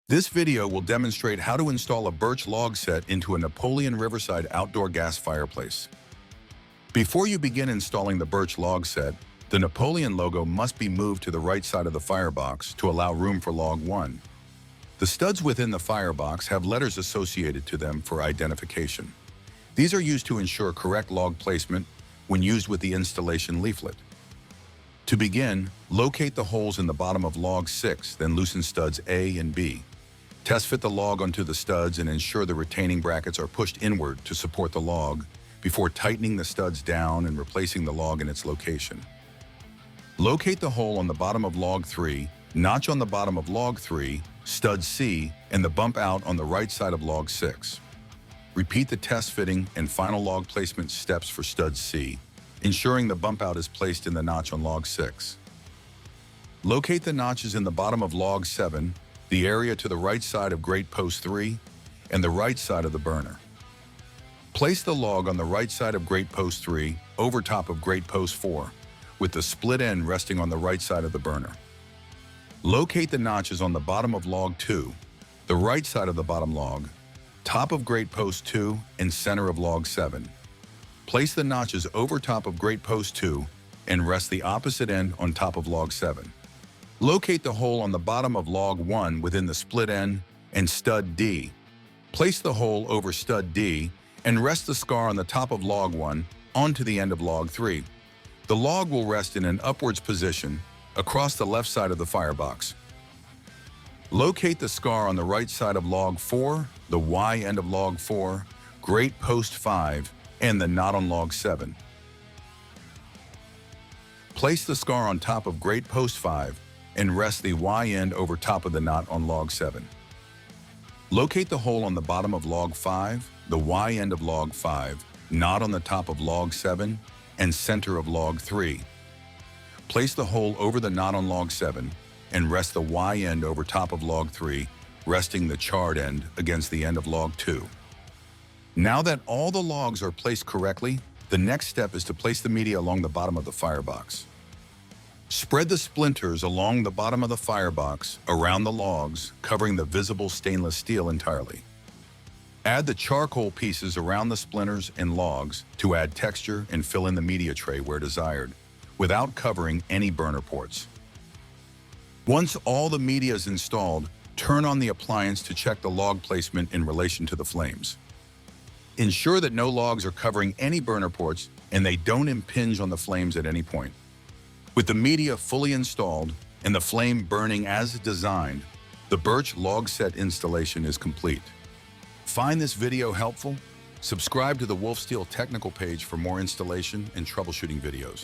This video will demonstrate how to install a Birch Logset into a Napoleon Riverside Outdoor Gas fireplace. Before you begin installing the Birch Logset, the Napoleon logo must be moved to the right side of the firebox to allow room for log 1. The studs within the firebox have letters associated to them for identification. These are used to ensure correct log placement when used with the installation leaflet. To begin, locate the holes in the bottom of log 6, then loosen studs A and B. Test fit the log onto the studs and ensure the retaining brackets are pushed inward to support the log before tightening the studs down and replacing the log in its location. Locate the hole on the bottom of log 3, notch on the bottom of log 3, stud C, and the bump out on the right side of log 6. Repeat the test fitting and final log placement steps for stud C, ensuring the bump out is placed in the notch on log 6. Locate the notches in the bottom of log 7, the area to the right side of grate post 3, and the right side of the burner. Place the log on the right side of grate post 3 over top of grate post 4, with the split end resting on the right side of the burner. Locate the notches on the bottom of log 2, the right side of the bottom log, top of grate post 2, and center of log 7. Place the notches over top of grate post 2 and rest the opposite end on top of log 7. Locate the hole on the bottom of log 1 within the split end and stud D. Place the hole over stud D and rest the scar on the top of log 1 onto the end of log 3. The log will rest in an upwards position across the left side of the firebox. Locate the scar on the right side of log 4, the Y end of log 4, grate post 5, and the knot on log 7. Place the scar on top of grate post 5 and rest the Y end over top of the knot on log 7. Locate the hole on the bottom of log 5, the Y end of log 5, knot on the top of log 7, and center of log 3. Place the hole over the knot on log 7 and rest the Y end over top of log 3, resting the charred end against the end of log 2. Now that all the logs are placed correctly, the next step is to place the media along the bottom of the firebox. Spread the splinters along the bottom of the firebox around the logs, covering the visible stainless steel entirely. Add the charcoal pieces around the splinters and logs to add texture and fill in the media tray where desired, without covering any burner ports. Once all the media is installed, turn on the appliance to check the log placement in relation to the flames. Ensure that no logs are covering any burner ports and they don't impinge on the flames at any point. With the media fully installed and the flame burning as designed, the Birch Logset installation is complete. Find this video helpful? Subscribe to the Wolf Steel technical page for more installation and troubleshooting videos.